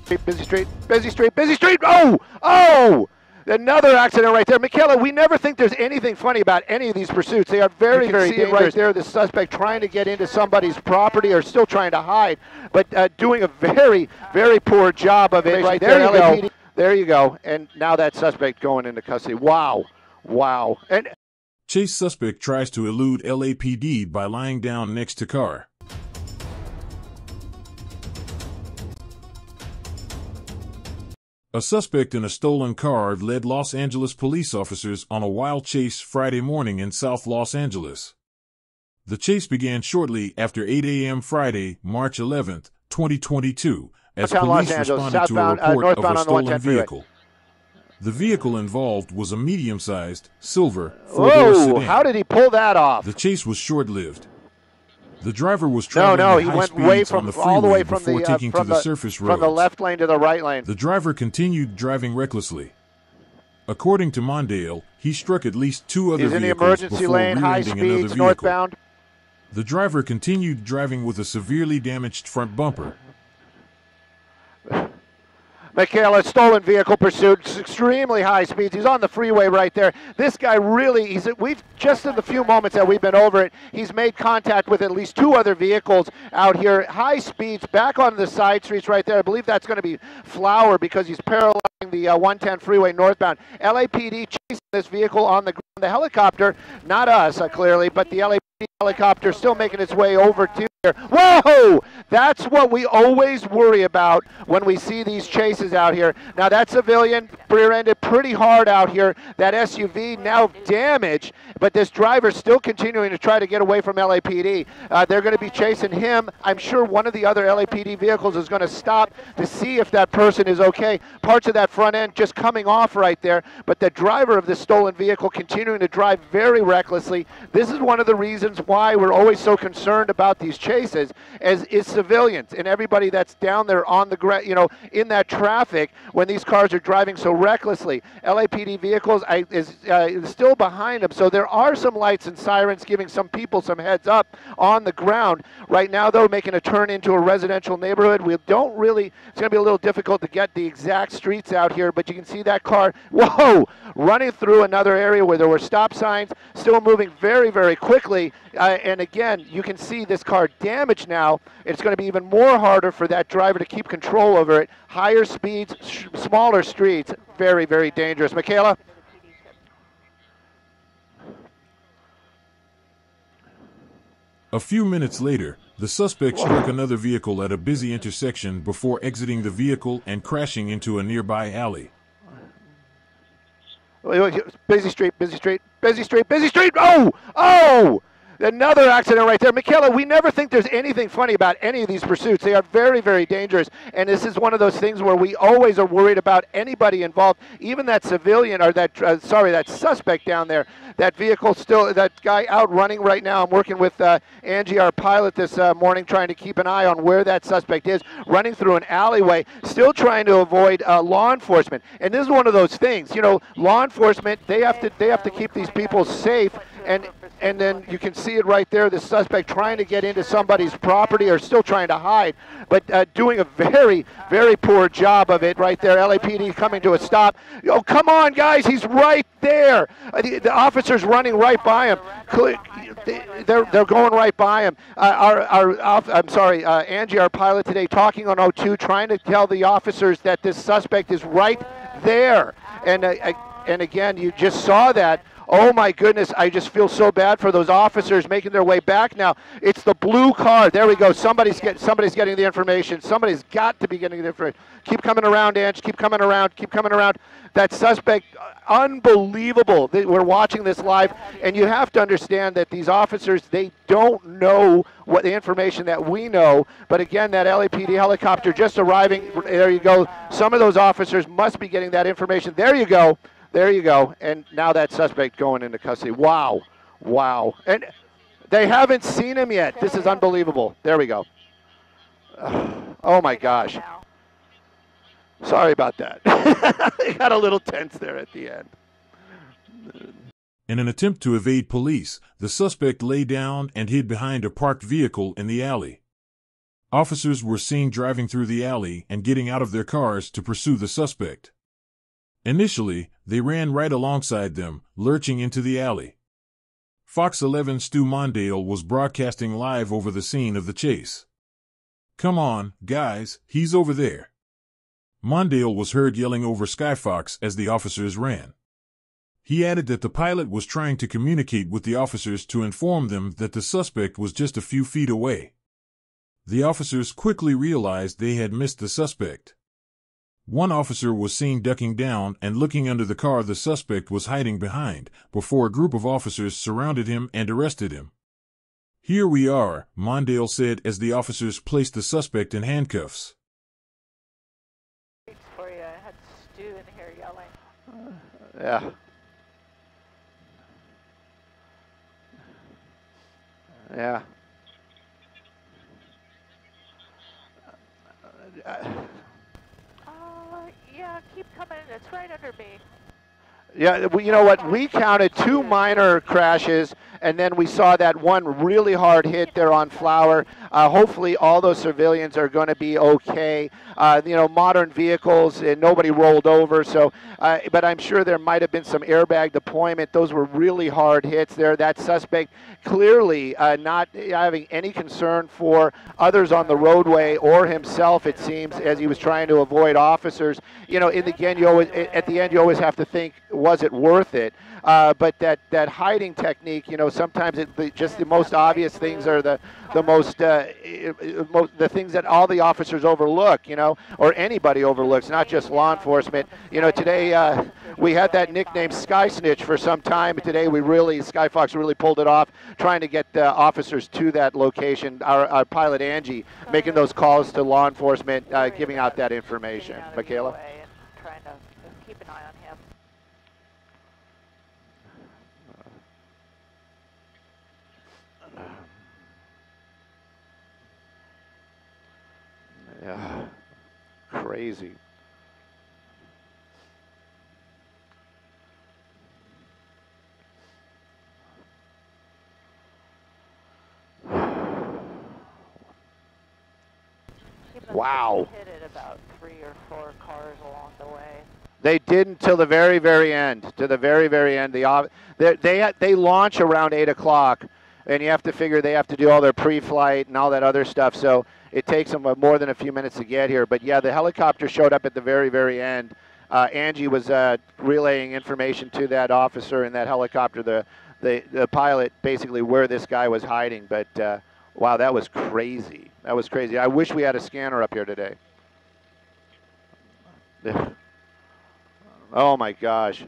Busy street, busy street, busy street. Oh, oh! Another accident right there. Michaela, we never think there's anything funny about any of these pursuits. They are very, very dangerous. Right there, the suspect trying to get into somebody's property or still trying to hide, but doing a very, very poor job of it. Right there, you go. There you go. And now that suspect going into custody. Wow. Wow. And Chase suspect tries to elude LAPD by lying down next to car. A suspect in a stolen car led Los Angeles police officers on a wild chase Friday morning in South Los Angeles. The chase began shortly after 8 a.m. Friday, March 11, 2022, as police responded to a report of a stolen vehicle. The vehicle involved was a medium-sized, silver, four-door sedan. How did he pull that off? The chase was short-lived. The driver was traveling at high speeds on the freeway before taking to the surface roads. From the left lane to the right lane. The driver continued driving recklessly. According to Mondale, he struck at least two other vehicles in the emergency lane, high speeds, northbound. The driver continued driving with a severely damaged front bumper. Michaela, stolen vehicle pursuit, extremely high speeds. He's on the freeway right there. This guy really, we've just in the few moments that we've been over it, he's made contact with at least two other vehicles out here. High speeds, back on the side streets right there. I believe that's going to be Flower because he's paralleling the 110 freeway northbound. LAPD chasing this vehicle on the ground. The helicopter, not us clearly, but the LAPD helicopter still making its way over to here. Whoa! That's what we always worry about when we see these chases out here. Now that civilian rear-ended pretty hard out here. That SUV now damaged, but this driver's still continuing to try to get away from LAPD. They're going to be chasing him. I'm sure one of the other LAPD vehicles is going to stop to see if that person is okay. Parts of that front end just coming off right there, but the driver of this stolen vehicle continuing to drive very recklessly. This is one of the reasons why we're always so concerned about these chases, as is civilians and everybody that's down there on the ground, in that traffic when these cars are driving so recklessly. LAPD vehicles is still behind them, so there are some lights and sirens giving some people some heads up on the ground. Right now, though, making a turn into a residential neighborhood. It's going to be a little difficult to get the exact streets out here, but you can see that car, whoa, running through another area where there were stop signs, still moving very, very quickly. And again, you can see this car damaged now. It's going to be even more harder for that driver to keep control over it. Higher speeds, smaller streets, very, very dangerous. Michaela? A few minutes later, the suspect struck another vehicle at a busy intersection before exiting the vehicle and crashing into a nearby alley. Busy street, busy street, busy street, busy street. Oh! Oh! Another accident right there. Michaela, we never think there's anything funny about any of these pursuits. They are very, very dangerous, and this is one of those things where we always are worried about anybody involved, even that civilian or that suspect down there. That vehicle still, that guy out running right now. I'm working with Angie, our pilot, this morning, trying to keep an eye on where that suspect is, running through an alleyway, still trying to avoid law enforcement. And this is one of those things. Law enforcement, they have to keep these people safe. And then you can see it right there, the suspect trying to get into somebody's property or still trying to hide, but doing a very, very poor job of it right there. LAPD coming to a stop. Oh, come on, guys, he's right there. The officer's running right by him. They're going right by him. Angie, our pilot today, talking on O2, trying to tell the officers that this suspect is right there. And again, you just saw that. Oh my goodness, I just feel so bad for those officers making their way back now. It's the blue car. There we go. Somebody's getting the information. Somebody's got to be getting the information. Keep coming around, Ange. Keep coming around. Keep coming around. That suspect, unbelievable. We're watching this live, and you have to understand that these officers, they don't know what the information that we know. But again, that LAPD helicopter just arriving. There you go. Some of those officers must be getting that information. There you go. There you go. And now that suspect going into custody. Wow. Wow. And they haven't seen him yet. This is unbelievable. There we go. Oh, my gosh. Sorry about that. They got a little tense there at the end. In an attempt to evade police, the suspect lay down and hid behind a parked vehicle in the alley. Officers were seen driving through the alley and getting out of their cars to pursue the suspect. Initially, they ran right alongside them, lurching into the alley. Fox 11's Stu Mondale was broadcasting live over the scene of the chase. "Come on, guys, he's over there." Mondale was heard yelling over Skyfox as the officers ran. He added that the pilot was trying to communicate with the officers to inform them that the suspect was just a few feet away. The officers quickly realized they had missed the suspect. One officer was seen ducking down and looking under the car the suspect was hiding behind, before a group of officers surrounded him and arrested him. "Here we are," Mondale said as the officers placed the suspect in handcuffs. For you, I had Stu in here yelling. Yeah. Yeah. Yeah, keep coming. It's right under me. Yeah, you know what? We counted 2 minor crashes, and then we saw that one really hard hit there on Flower. Hopefully all those civilians are going to be okay. Modern vehicles, and nobody rolled over. So, but I'm sure there might have been some airbag deployment. Those were really hard hits there. That suspect clearly not having any concern for others on the roadway or himself, it seems, as he was trying to avoid officers. In the end, at the end, you always have to think, was it worth it? But that hiding technique, sometimes just the most obvious things are the things that all the officers overlook, or anybody overlooks, not just law enforcement. Today we had that nickname Sky Snitch for some time. Today Skyfox really pulled it off, trying to get officers to that location. Our pilot Angie making those calls to law enforcement, giving out that information. Michaela? Trying to keep an eye on him. Yeah, crazy. Wow. Hit it about 3 or 4 cars along the way. They didn't till the very, very end. To the very, very end. They launch around 8 o'clock, and you have to figure they have to do all their pre-flight and all that other stuff. So it takes them more than a few minutes to get here. But yeah, the helicopter showed up at the very, very end. Angie was relaying information to that officer in that helicopter, the pilot, basically where this guy was hiding. But wow, that was crazy. That was crazy. I wish we had a scanner up here today. Oh my gosh.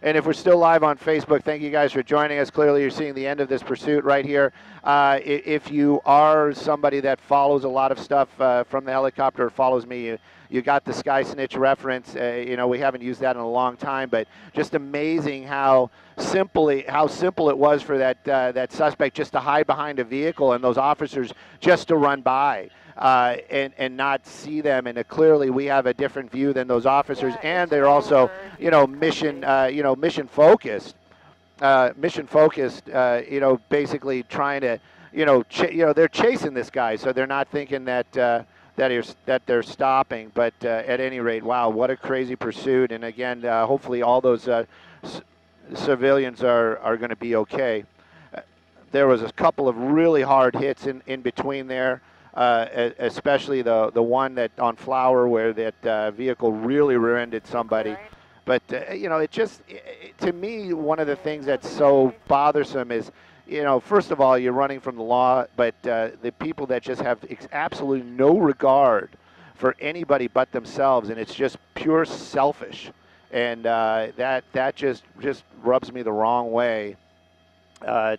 And if we're still live on Facebook, thank you guys for joining us. Clearly, you're seeing the end of this pursuit right here. If you are somebody that follows a lot of stuff from the helicopter, follows me, you got the Sky Snitch reference. We haven't used that in a long time, but just amazing how simple it was for that suspect just to hide behind a vehicle and those officers just to run by. And not see them, and clearly we have a different view than those officers, and they're also, mission focused, basically trying to, they're chasing this guy, so they're not thinking that they're stopping. But at any rate, wow, what a crazy pursuit! And again, hopefully all those civilians are going to be okay. There was a couple of really hard hits in between there. Especially the one that on Flower where that vehicle really rear-ended somebody. But, to me, one of the things that's so bothersome is, first of all, you're running from the law, but the people that just have absolutely no regard for anybody but themselves, and it's just pure selfish. And that just rubs me the wrong way.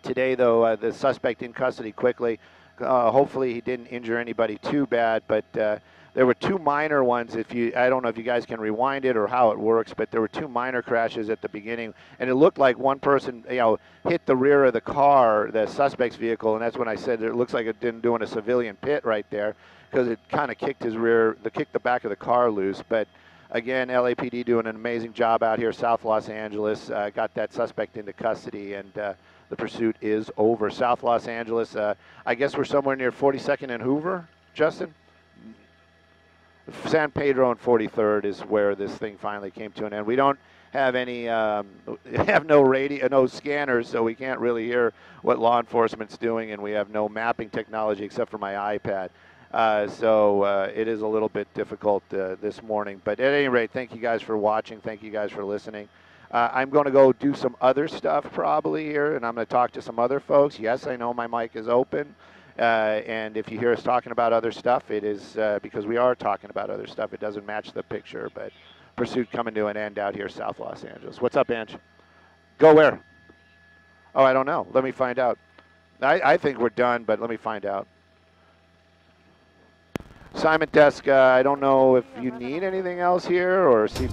Today, though, the suspect in custody quickly. Hopefully he didn't injure anybody too bad, but there were 2 minor ones. I don't know if you guys can rewind it or how it works, but there were 2 minor crashes at the beginning, and it looked like one person, hit the rear of the car, the suspect's vehicle, and that's when I said it looks like it didn't do in a civilian pit right there, because it kind of kicked the back of the car loose. But again, LAPD doing an amazing job out here, South Los Angeles, got that suspect into custody, and the pursuit is over. South Los Angeles, I guess we're somewhere near 42nd and Hoover. Justin? San Pedro and 43rd is where this thing finally came to an end. We don't have any, have no radio, no scanners, so we can't really hear what law enforcement's doing, and we have no mapping technology except for my iPad. So it is a little bit difficult this morning. But at any rate, thank you guys for watching. Thank you guys for listening. I'm going to go do some other stuff probably here, and I'm going to talk to some other folks. Yes, I know my mic is open. And if you hear us talking about other stuff, it is because we are talking about other stuff. It doesn't match the picture, but pursuit coming to an end out here, South Los Angeles. What's up, Ange? Go where? Oh, I don't know. Let me find out. I think we're done, but let me find out. Simon Deska, I don't know if you need anything else here or see.